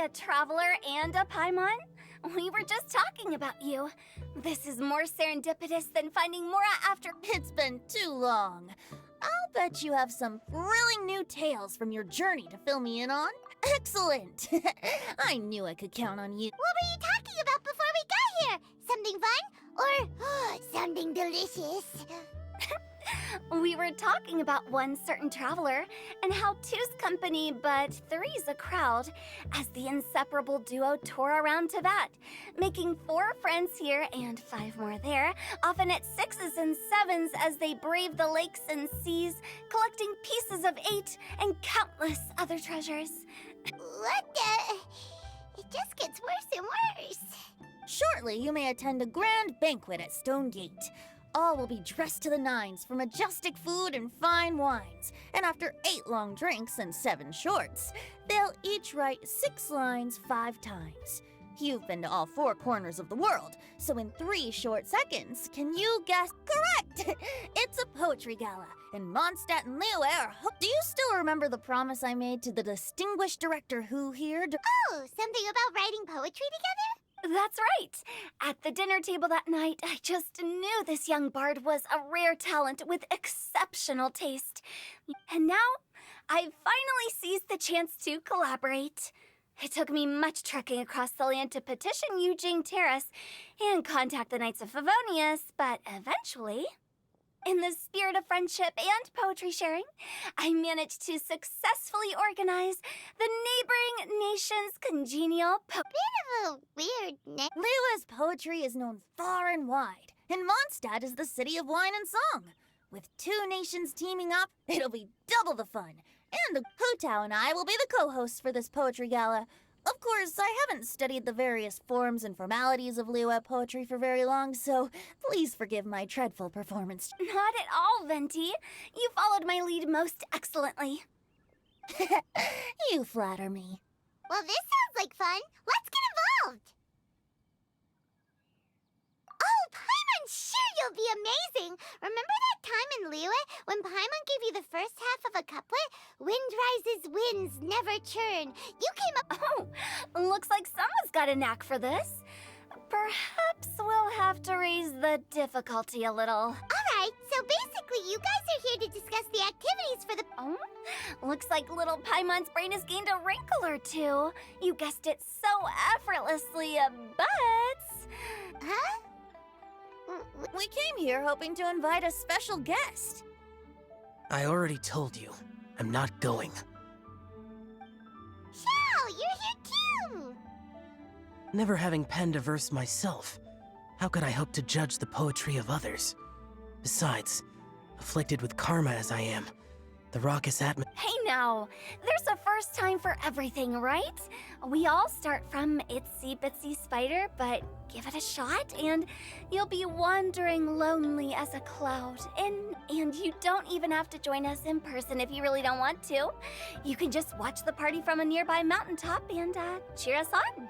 a traveler and a Paimon? We were just talking about you. This is more serendipitous than finding Mora after— It's been too long. I'll bet you have some thrilling new tales from your journey to fill me in on. Excellent! I knew I could count on you. What were you talking about before we got here? Something fun? Or something delicious? We were talking about one certain traveler, and how two's company but three's a crowd, as the inseparable duo tour around Tibet, making 4 friends here and 5 more there, often at 6s and 7s as they brave the lakes and seas, collecting pieces of 8 and countless other treasures. What the? It just gets worse and worse. Shortly, you may attend a grand banquet at Stone Gate. All will be dressed to the nines for majestic food and fine wines. And after 8 long drinks and 7 shorts, they'll each write 6 lines 5 times. You've been to all 4 corners of the world, so in 3 short seconds, can you guess? Correct! It's a poetry gala, and Mondstadt and Leo are Do you still remember the promise I made to the distinguished director who here? Oh, something about writing poetry together? That's right! At the dinner table that night, I just knew this young bard was a rare talent with exceptional taste. And now, I've finally seized the chance to collaborate. It took me much trekking across the land to petition Eugene Terrace and contact the Knights of Favonius, but eventually, in the spirit of friendship and poetry sharing, I managed to successfully organize the neighboring nation's congenial Bit of a weird name. Liua's poetry is known far and wide, and Mondstadt is the city of wine and song. With 2 nations teaming up, it'll be double the fun. And the Hutao and I will be the co-hosts for this poetry gala. Of course, I haven't studied the various forms and formalities of Liyue poetry for very long, so please forgive my dreadful performance. Not at all, Venti. You followed my lead most excellently. You flatter me. Well, this sounds like fun. Let's get involved. Oh, Paimon, sure you'll be amazing. Remember that time in Liyue when Paimon gave you the first half of a couplet? Wind rises, winds never churn. You came up— Oh, looks like someone's got a knack for this. Perhaps we'll have to raise the difficulty a little. Alright, so basically you guys are here to discuss the activities for the— Oh, looks like little Paimon's brain has gained a wrinkle or 2. You guessed it so effortlessly, but— Huh? We came here hoping to invite a special guest. I already told you, I'm not going. Xiao, you're here too! Never having penned a verse myself, how could I hope to judge the poetry of others? Besides, afflicted with karma as I am, the raucous atmosphere— Hey now, there's a first time for everything, right? We all start from itsy bitsy spider, but give it a shot and you'll be wandering lonely as a cloud. And you don't even have to join us in person if you really don't want to. You can just watch the party from a nearby mountaintop and cheer us on.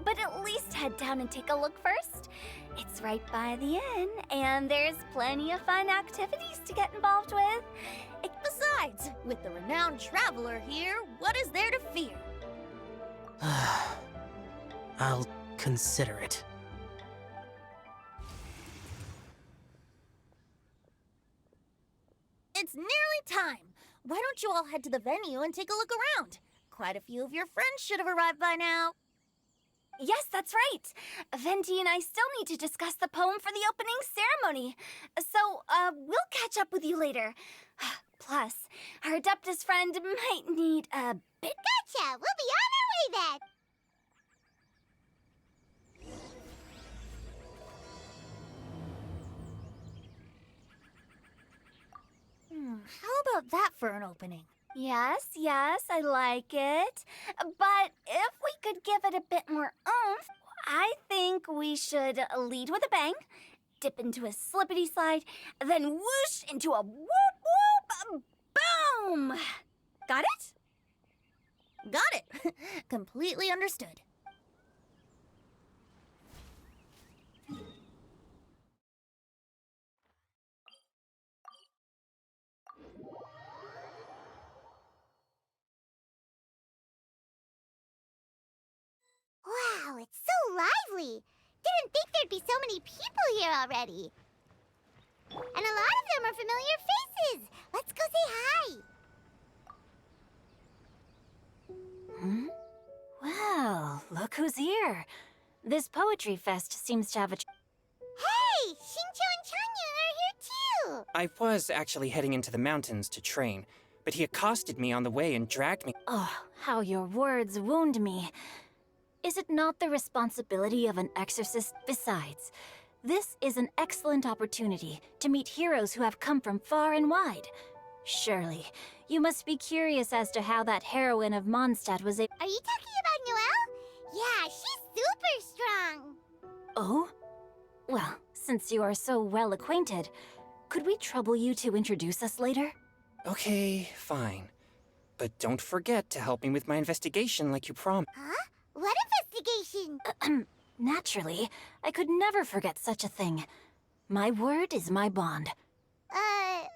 But at least head down and take a look first. It's right by the inn, and there's plenty of fun activities to get involved with. Besides, with the renowned traveler here, what is there to fear? I'll consider it. It's nearly time. Why don't you all head to the venue and take a look around? Quite a few of your friends should have arrived by now. Yes, that's right. Venti and I still need to discuss the poem for the opening ceremony. So, we'll catch up with you later. Plus, our Adeptus friend might need a bit— Gotcha! We'll be on our way then. How about that for an opening? Yes, I like it. But if we could give it a bit more oomph, I think we should lead with a bang, dip into a slippity slide, then whoosh into a whoop whoop boom! Got it? Got it. Completely understood. Wow, it's so lively. Didn't think there'd be so many people here already. And a lot of them are familiar faces. Let's go say hi. Well, look who's here. This poetry fest seems to have a... Hey, Shincho and Chanyu are here too. I was actually heading into the mountains to train, but he accosted me on the way and dragged me. Oh, how your words wound me. Is it not the responsibility of an exorcist? Besides, this is an excellent opportunity to meet heroes who have come from far and wide. Surely, you must be curious as to how that heroine of Mondstadt was able... Are you talking about Noelle? Yeah, she's super strong. Oh? Well, since you are so well acquainted, could we trouble you to introduce us later? Okay, fine. But don't forget to help me with my investigation like you promised. Huh? What investigation? Naturally, I could never forget such a thing. My word is my bond. Okay.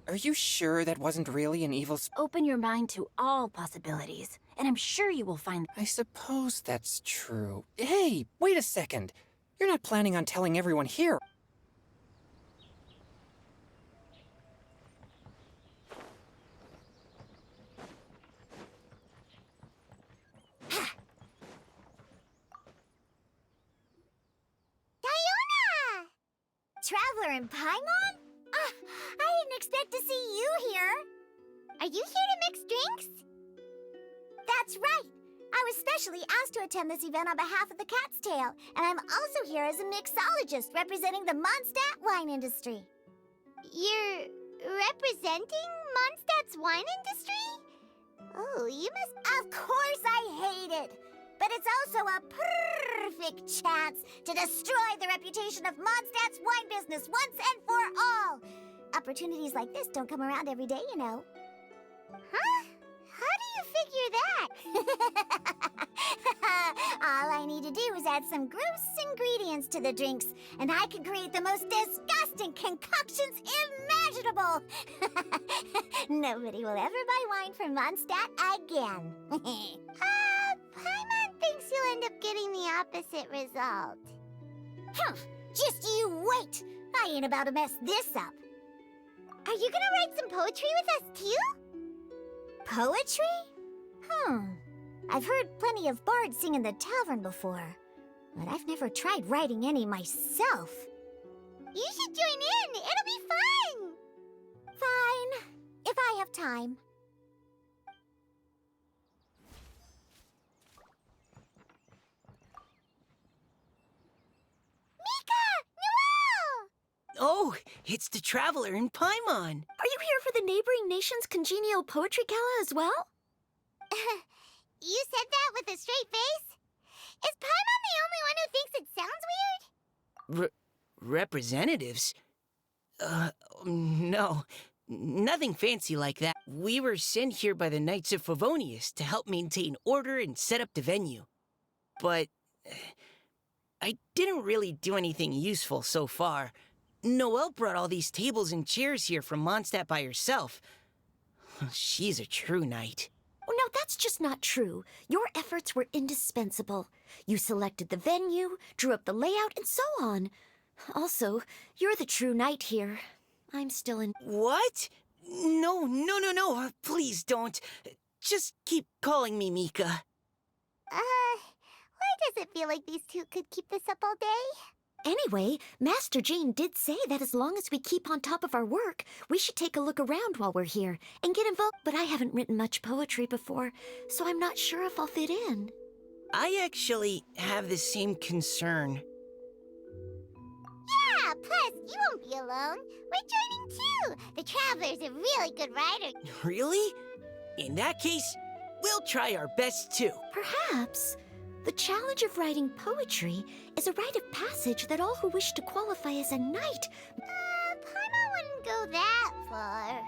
Are you sure that wasn't really an evil Open your mind to all possibilities, and I'm sure you will find... I suppose that's true. Hey, wait a second. You're not planning on telling everyone here. Diona! Traveler in Paimon? I didn't expect to see you here. Are you here to mix drinks? That's right. I was specially asked to attend this event on behalf of the Cat's Tail, and I'm also here as a mixologist representing the Mondstadt wine industry. You're representing Mondstadt's wine industry? Oh, you must... Of course I hate it! But it's also a perfect chance to destroy the reputation of Mondstadt's wine business once and for all! Opportunities like this don't come around every day, you know. Huh? How do you figure that? All I need to do is add some gross ingredients to the drinks, and I can create the most disgusting concoctions imaginable! Nobody will ever buy wine from Mondstadt again. Paimon thinks you'll end up getting the opposite result. Huh, just you wait! I ain't about to mess this up. Are you gonna write some poetry with us too? Poetry? I've heard plenty of bards sing in the tavern before, but I've never tried writing any myself. You should join in! It'll be fun! Fine, if I have time. Oh, it's the Traveler in Paimon. Are you here for the neighboring nation's congenial poetry gala as well? You said that with a straight face? Is Paimon the only one who thinks it sounds weird? Representatives? No. Nothing fancy like that. We were sent here by the Knights of Favonius to help maintain order and set up the venue. But I didn't really do anything useful so far. Noelle brought all these tables and chairs here from Mondstadt by herself. She's a true knight. Oh, no, that's just not true. Your efforts were indispensable. You selected the venue, drew up the layout, and so on. Also, you're the true knight here. I'm still in... What? No. Please don't. Just keep calling me Mika. Why does it feel like these two could keep this up all day? Anyway, Master Jean did say that as long as we keep on top of our work, we should take a look around while we're here and get involved. But I haven't written much poetry before, so I'm not sure if I'll fit in. I actually have the same concern. Yeah, plus, you won't be alone. We're joining too. The Traveler's a really good writer. Really? In that case, we'll try our best too. Perhaps. The challenge of writing poetry is a rite of passage that all who wish to qualify as a knight... Paimon wouldn't go that far.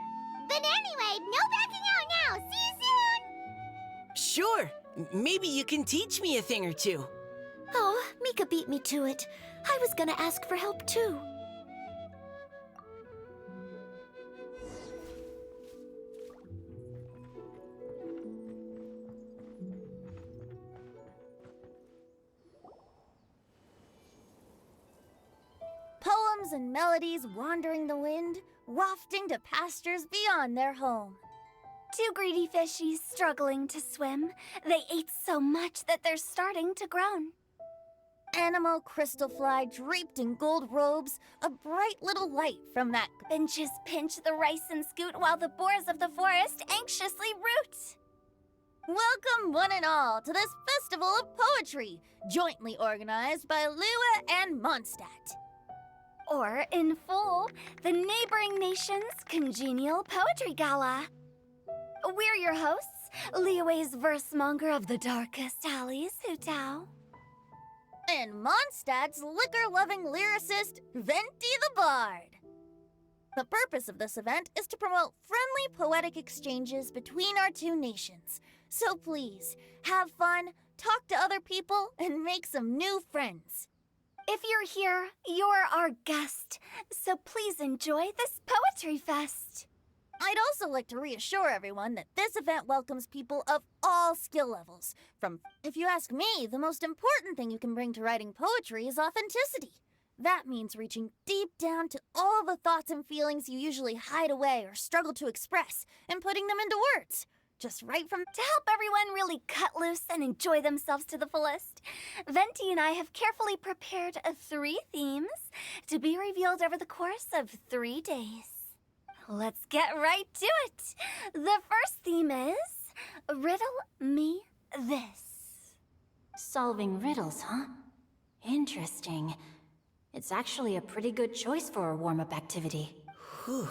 But anyway, no backing out now. See you soon! Sure. Maybe you can teach me a thing or two. Oh, Mika beat me to it. I was gonna ask for help too. rhymes and melodies wandering the wind, wafting to pastures beyond their home. Two greedy fishies struggling to swim. They ate so much that they're starting to groan. Animal crystal fly draped in gold robes, a bright little light from that. Benches pinch the rice and scoot while the boars of the forest anxiously root. Welcome one and all to this festival of poetry, jointly organized by Lua and Mondstadt. Or, in full, the neighboring nation's congenial poetry gala. We're your hosts, Liyue's verse-monger of the darkest alleys, Hutao. And Mondstadt's liquor-loving lyricist, Venti the Bard. The purpose of this event is to promote friendly poetic exchanges between our two nations. So please, have fun, talk to other people, and make some new friends. If you're here, you're our guest, so please enjoy this poetry fest. I'd also like to reassure everyone that this event welcomes people of all skill levels. If you ask me, the most important thing you can bring to writing poetry is authenticity. That means reaching deep down to all the thoughts and feelings you usually hide away or struggle to express and putting them into words. Just right from... To help everyone really cut loose and enjoy themselves to the fullest, Venti and I have carefully prepared 3 themes to be revealed over the course of 3 days. Let's get right to it. The first theme is Riddle Me This. Solving riddles, huh? Interesting. It's actually a pretty good choice for a warm-up activity. Whew.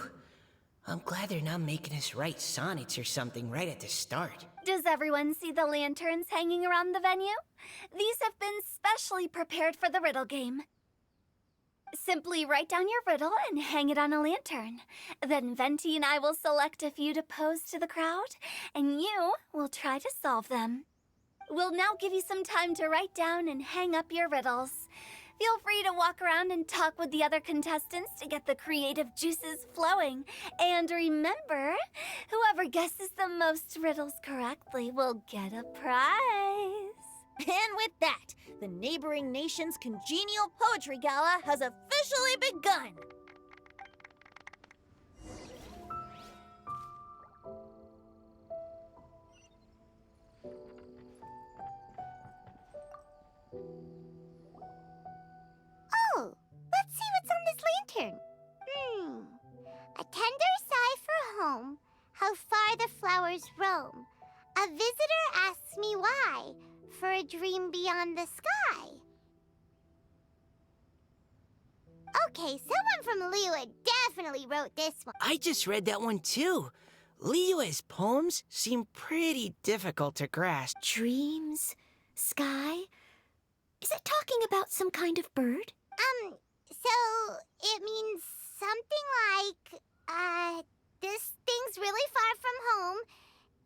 I'm glad they're not making us write sonnets or something right at the start. Does everyone see the lanterns hanging around the venue? These have been specially prepared for the riddle game. Simply write down your riddle and hang it on a lantern. Then Venti and I will select a few to pose to the crowd, and you will try to solve them. We'll now give you some time to write down and hang up your riddles. Feel free to walk around and talk with the other contestants to get the creative juices flowing. And remember, whoever guesses the most riddles correctly will get a prize. And with that, the neighboring nation's congenial poetry gala has officially begun. Oh, let's see what's on this lantern. A tender sigh for home, how far the flowers roam. A visitor asks me why, for a dream beyond the sky. Okay, someone from Liyue definitely wrote this one. I just read that one too. Liyue's poems seem pretty difficult to grasp. Dreams? Sky? Is it talking about some kind of bird? So it means something like, this thing's really far from home.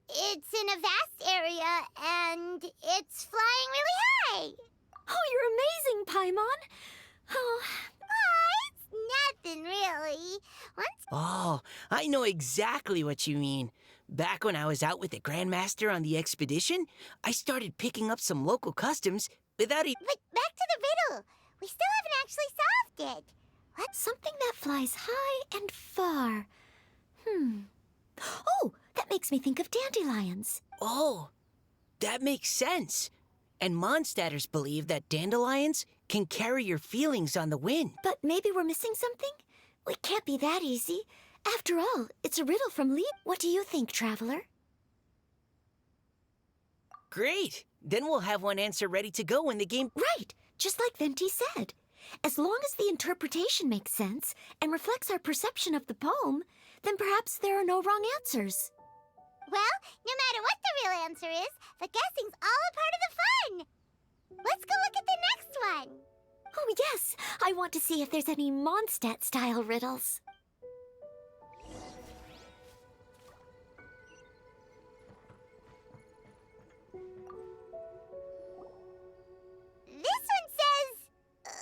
It's in a vast area, and it's flying really high. Oh, you're amazing, Paimon! Oh, It's nothing really. Oh, I know exactly what you mean. Back when I was out with the Grandmaster on the expedition, I started picking up some local customs without even... But back to the riddle. We still haven't actually solved it. something that flies high and far. Oh, that makes me think of dandelions. Oh, that makes sense. And Mondstadters believe that dandelions can carry your feelings on the wind. But maybe we're missing something? It can't be that easy. After all, it's a riddle from Lee. What do you think, Traveler? Great. Then we'll have one answer ready to go when the game... Right, just like Venti said. As long as the interpretation makes sense and reflects our perception of the poem, then perhaps there are no wrong answers. Well, no matter what the real answer is, the guessing's all a part of the fun. Let's go look at the next one. Oh, yes. I want to see if there's any Mondstadt-style riddles. This one says...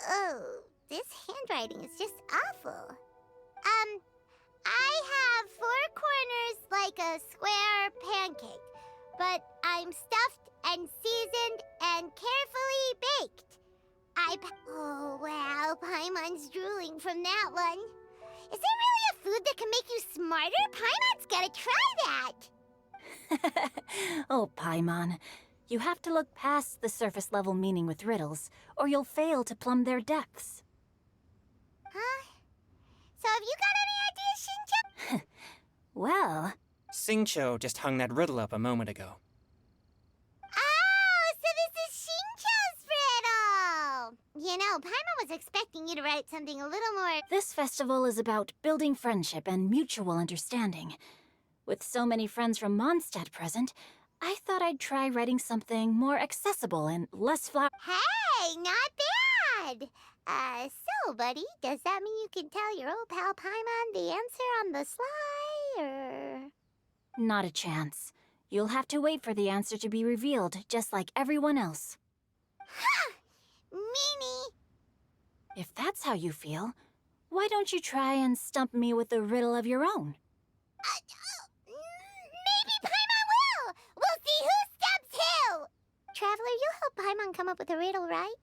Oh, this handwriting is just awful. I have 4 corners like a square pancake, but I'm stuffed and seasoned and carefully baked. Oh, wow, Paimon's drooling from that one. Is there really a food that can make you smarter? Paimon's gotta try that. Oh, Paimon. You have to look past the surface level meaning with riddles, or you'll fail to plumb their depths. Huh? So have you got any ideas, Shincho? Well, Singcho just hung that riddle up a moment ago. Oh, so this is Shincho's riddle! You know, Paimon was expecting you to write something a little more... this festival is about building friendship and mutual understanding. With so many friends from Mondstadt present, I thought I'd try writing something more accessible and less Hey, not bad! So, buddy, does that mean you can tell your old pal Paimon the answer on the sly, or...? Not a chance. You'll have to wait for the answer to be revealed, just like everyone else. Ha! Meanie! If that's how you feel, why don't you try and stump me with a riddle of your own? Maybe Paimon will! We'll see who stumps who! Traveler, you'll help Paimon come up with a riddle, right?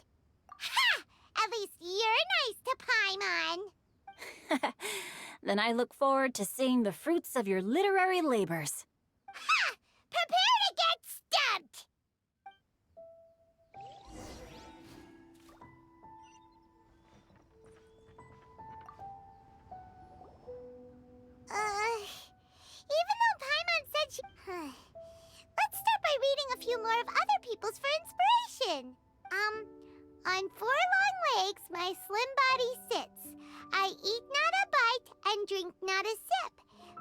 Ha! At least you're nice to Paimon! Then I look forward to seeing the fruits of your literary labors. Ha! Prepare to get stumped! Even though Paimon said she... Let's start by reading a few more of other people's for inspiration. On 4 long legs, my slim body sits. I eat not a bite and drink not a sip.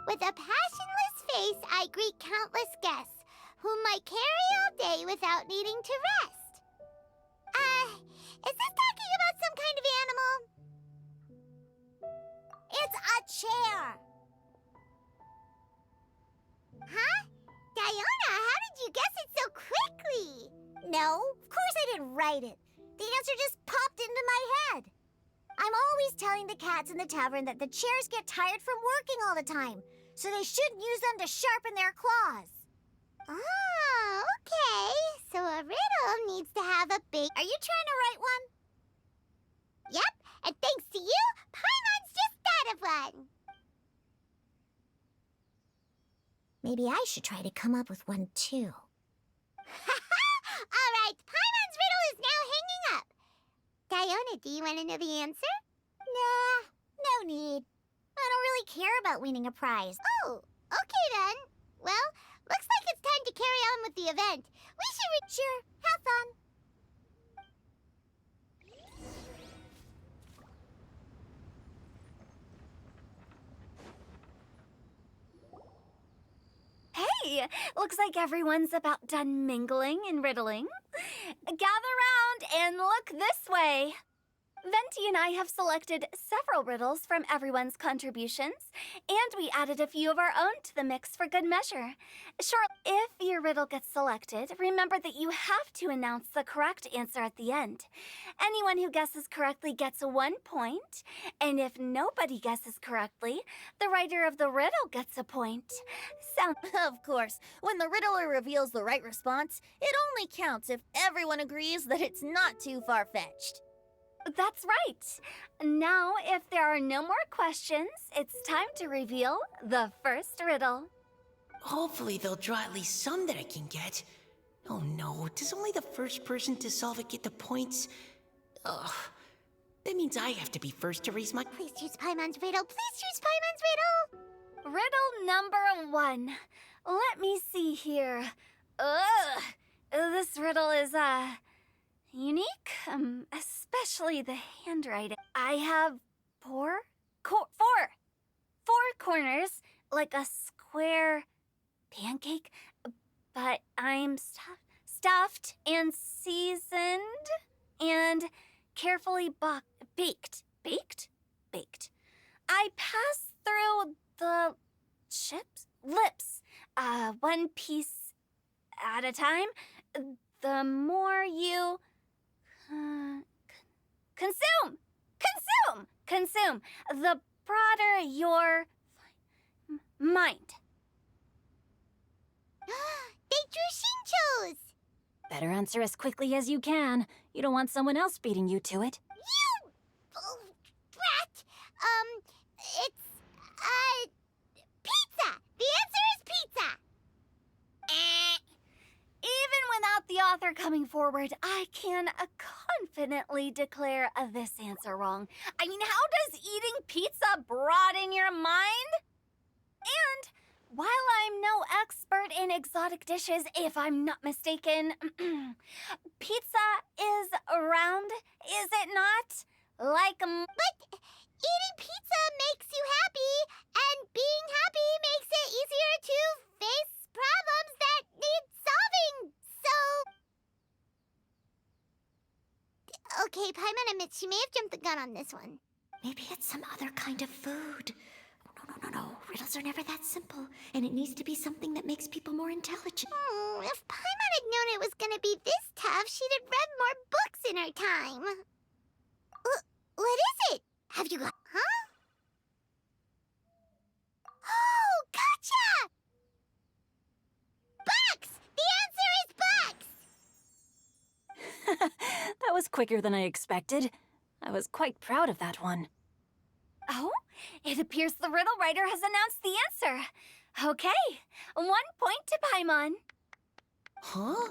With a passionless face, I greet countless guests, whom I carry all day without needing to rest. Is this talking about some kind of animal? It's a chair. Huh? Diona, how did you guess it so quickly? No, of course I didn't write it. The answer just popped into my head. I'm always telling the cats in the tavern that the chairs get tired from working all the time, so they shouldn't use them to sharpen their claws. Oh, okay. So a riddle needs to have a big... Are you trying to write one? Yep, and thanks to you, Paimon's just thought of one. Maybe I should try to come up with one, too. All right, Paimon's riddle is now hanging up. Diona, do you want to know the answer? Nah, no need. I don't really care about winning a prize. Oh, okay then. Well, looks like it's time to carry on with the event. We should Sure, have fun. Hey, looks like everyone's about done mingling and riddling. Gather round and look this way. Venti and I have selected several riddles from everyone's contributions, and we added a few of our own to the mix for good measure. Sure, if your riddle gets selected, remember that you have to announce the correct answer at the end. Anyone who guesses correctly gets 1 point, and if nobody guesses correctly, the writer of the riddle gets a point. Of course, when the riddler reveals the right response, it only counts if everyone agrees that it's not too far-fetched. That's right. Now, if there are no more questions, it's time to reveal the first riddle. Hopefully they'll draw at least some that I can get. Oh no, does only the first person to solve it get the points? Ugh. That means I have to be first to raise my... Please choose Paimon's riddle. Please choose Paimon's riddle. Riddle number 1. Let me see here. Ugh. This riddle is, unique, especially the handwriting. I have four corners, like a square pancake, but I'm stuffed and seasoned and carefully baked. I pass through the lips, 1 piece at a time. The more you consume, the broader your mind. They drew Shinchos! Better answer as quickly as you can. You don't want someone else beating you to it. You brat! It's, pizza! The answer is pizza! Even without the author coming forward, I can confidently declare this answer wrong. I mean, how does eating pizza broaden your mind? And while I'm no expert in exotic dishes, if I'm not mistaken, pizza is round, is it not? Like, But eating pizza makes you happy, and being happy makes it easier to face problems that need solving, so... Okay, Paimon admits she may have jumped the gun on this one. Maybe it's some other kind of food. No. Riddles are never that simple, and it needs to be something that makes people more intelligent. If Paimon had known it was gonna be this tough, she'd have read more books in her time. What is it? Have you got... Huh? Oh, gotcha! Bucks! The answer is bucks! That was quicker than I expected. I was quite proud of that one. oh, it appears the riddle writer has announced the answer. Okay, 1 point to Paimon. Huh?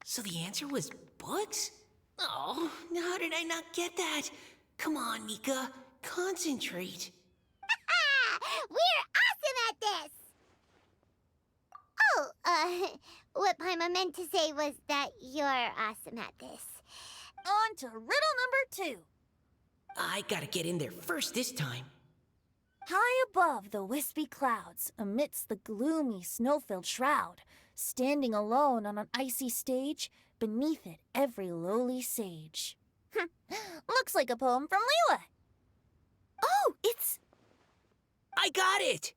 So the answer was books? Oh, how did I not get that? Come on, Mika. Concentrate. We're awesome at this! Oh, what Paimon meant to say was that you're awesome at this. On to riddle number 2. I gotta get in there first this time. High above the wispy clouds, amidst the gloomy snow-filled shroud, standing alone on an icy stage, beneath it every lowly sage. Looks like a poem from Leela. Oh, it's... I got it!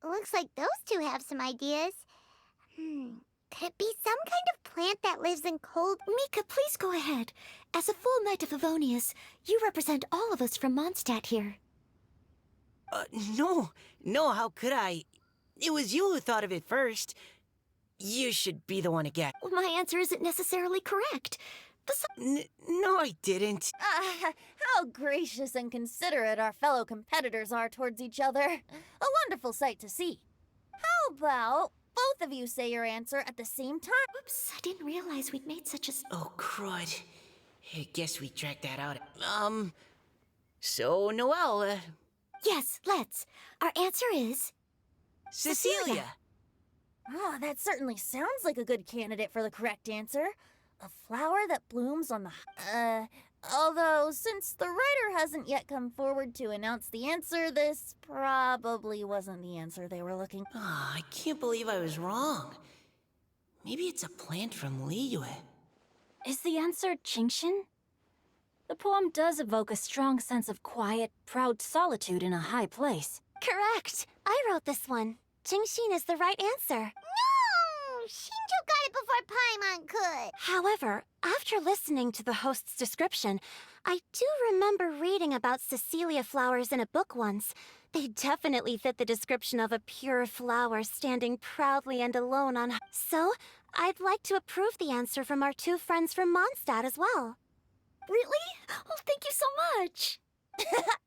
Looks like those two have some ideas. Could it be some kind of plant that lives in cold... Mika, please go ahead. As a full Knight of Favonius, you represent all of us from Mondstadt here. No, how could I? It was you who thought of it first. You should be the one to get. Well, my answer isn't necessarily correct. No, I didn't. How gracious and considerate our fellow competitors are towards each other. A wonderful sight to see. How about both of you say your answer at the same time? Whoops, I didn't realize we'd made such a... Oh, crud. I guess we dragged that out. So, Noelle, Yes, let's. Our answer is... Cecilia. Oh, that certainly sounds like a good candidate for the correct answer. A flower that blooms on the... although, since the writer hasn't yet come forward to announce the answer, this probably wasn't the answer they were looking for. Oh, I can't believe I was wrong. Maybe it's a plant from Liyue. Is the answer Qingxin? The poem does evoke a strong sense of quiet, proud solitude in a high place. Correct. I wrote this one. Qingxin is the right answer. No! Shinjo got it before Paimon could. However, after listening to the host's description, I do remember reading about Cecilia flowers in a book once. They definitely fit the description of a pure flower standing proudly and alone on... So, I'd like to approve the answer from our two friends from Mondstadt as well. Really? Oh, thank you so much.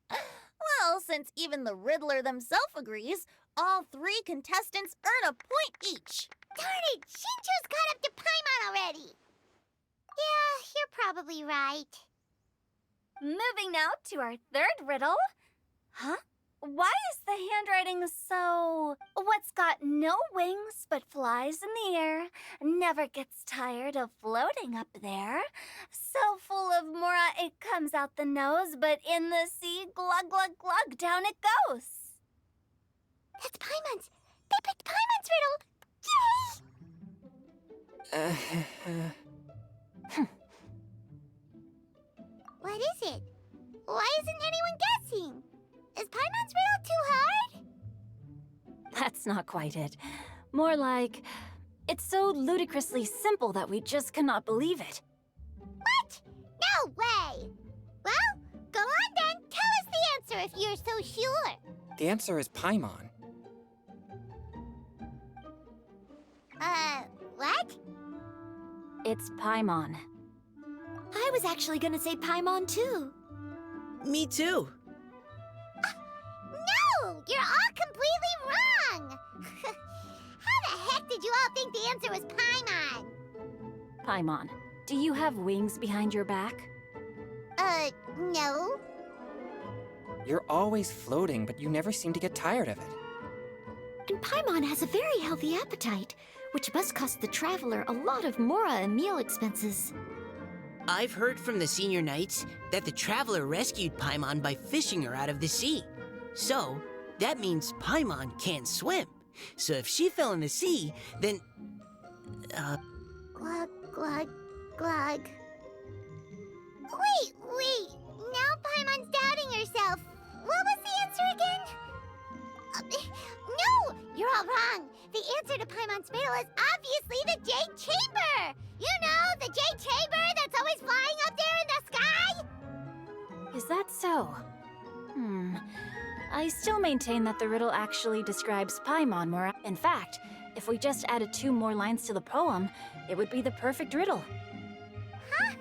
Well, since even the Riddler themselves agrees, all 3 contestants earn a point each. Darn it! Shinjo's caught up to Paimon already. Yeah, you're probably right. Moving now to our 3rd riddle. Huh? Why is the handwriting so... What's got no wings but flies in the air, never gets tired of floating up there, so full of mora it comes out the nose, but in the sea, glug, glug, glug, down it goes? That's Paimon's. They picked Paimon's riddle. Yay! What is it? Why isn't anyone guessing? Is Paimon's riddle too hard? That's not quite it. More like, it's so ludicrously simple that we just cannot believe it. What? No way! Well, go on then. Tell us the answer if you're so sure. The answer is Paimon. It's Paimon. I was actually gonna say Paimon too. Me too. No! You're all completely wrong! How the heck did you all think the answer was Paimon? Paimon, do you have wings behind your back? No. You're always floating, but you never seem to get tired of it. And Paimon has a very healthy appetite, which must cost the traveler a lot of mora and meal expenses. I've heard from the senior knights that the traveler rescued Paimon by fishing her out of the sea. So, that means Paimon can't swim. So if she fell in the sea, then... Glug, glug, glug. Wait. Now Paimon's doubting herself. What was the answer again? No! You're all wrong. The answer to Paimon's riddle is obviously the Jade Chamber! You know, the Jade Chamber that's always flying up there in the sky? Is that so? I still maintain that the riddle actually describes Paimon more. In fact, if we just added 2 more lines to the poem, it would be the perfect riddle. Huh?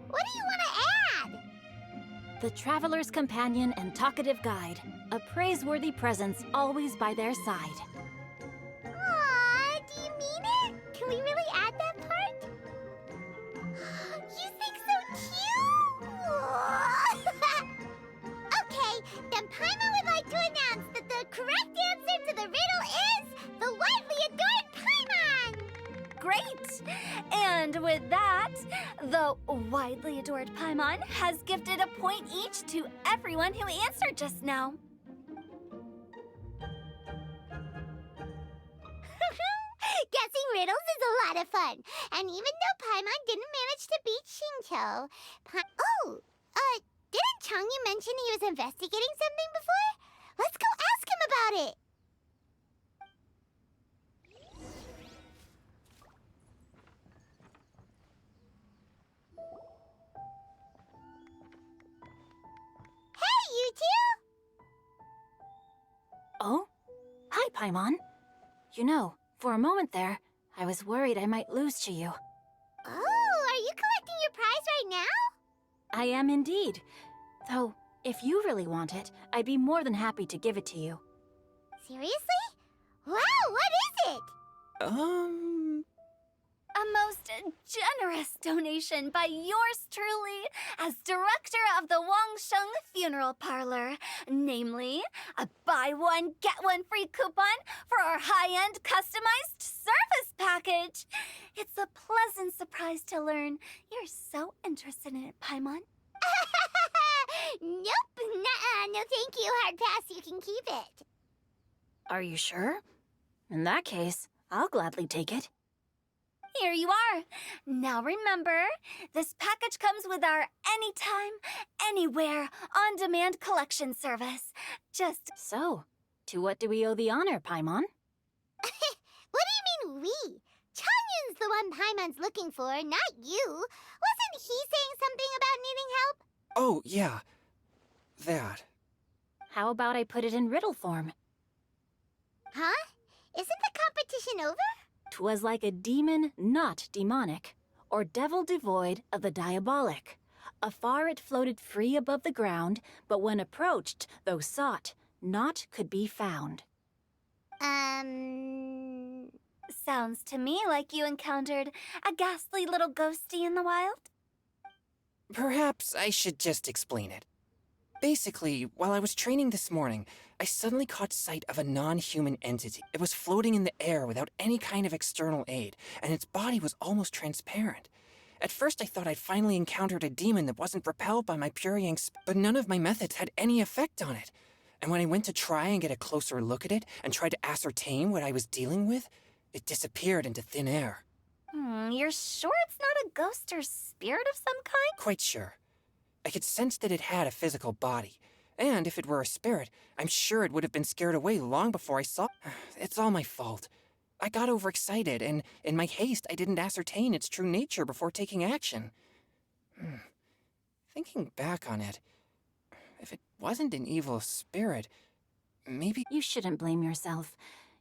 What do you want to add? The traveler's companion and talkative guide, a praiseworthy presence always by their side. Aw, do you mean it? Can we really add that part? You think so cute? Okay, then Paimon would like to announce that the correct answer to the riddle is the widely adored Paimon! Great! And with that, the widely adored Paimon has gifted a point each to everyone who answered just now. Guessing riddles is a lot of fun. And even though Paimon didn't manage to beat Shinto... didn't Changyu mention he was investigating something before? Let's go ask him about it! Hey, you two! Oh? Hi, Paimon. You know, for a moment there, I was worried I might lose to you. Oh, are you collecting your prize right now? I am indeed. Though, if you really want it, I'd be more than happy to give it to you. Seriously? Wow, what is it? A most generous donation by yours truly as director of the Wangsheng Funeral Parlor. Namely, a buy one, get one free coupon for our high-end customized service package. It's a pleasant surprise to learn you're so interested in it, Paimon. Nope, nuh-uh, no thank you, hard pass, you can keep it. Are you sure? In that case, I'll gladly take it. Here you are. Now remember, this package comes with our anytime, anywhere, on-demand collection service. Just... So, to what do we owe the honor, Paimon? What do you mean we? Changyun's the one Paimon's looking for, not you. Wasn't he saying something about needing help? Oh, yeah. That. How about I put it in riddle form? Huh? Isn't the competition over? 'Twas like a demon not demonic, or devil devoid of the diabolic. Afar it floated free above the ground, but when approached, though sought, naught could be found. Sounds to me like you encountered a ghastly little ghosty in the wild. Perhaps I should just explain it. Basically, while I was training this morning, I suddenly caught sight of a non-human entity. It was floating in the air without any kind of external aid, and its body was almost transparent. At first I thought I'd finally encountered a demon that wasn't repelled by my purifying but none of my methods had any effect on it. And when I went to try and get a closer look at it and tried to ascertain what I was dealing with, it disappeared into thin air. You're sure it's not a ghost or spirit of some kind? Quite sure. I could sense that it had a physical body. And if it were a spirit, I'm sure it would have been scared away long before I saw... It's all my fault. I got overexcited, and in my haste, I didn't ascertain its true nature before taking action. Thinking back on it, if it wasn't an evil spirit, maybe... You shouldn't blame yourself.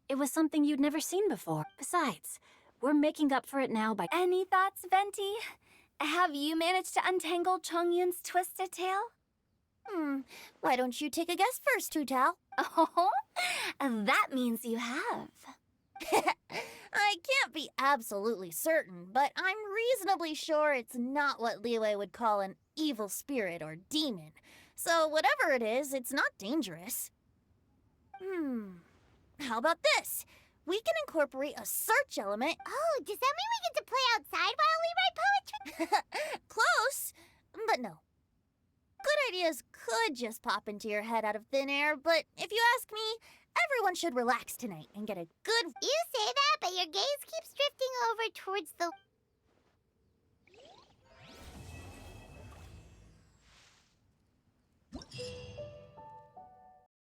It was something you'd never seen before. Besides, We're making up for it now by... Any thoughts, Venti? Have you managed to untangle Chongyun's twisted tail? Why don't you take a guess first, Tutao? Oh, that means you have. I can't be absolutely certain, but I'm reasonably sure it's not what Liyue would call an evil spirit or demon. So whatever it is, it's not dangerous. How about this? We can incorporate a search element. Oh, does that mean we get to play outside while we write poetry? Close, but no. Good ideas could just pop into your head out of thin air, but if you ask me, everyone should relax tonight and get a good... You say that, but your gaze keeps drifting over towards the...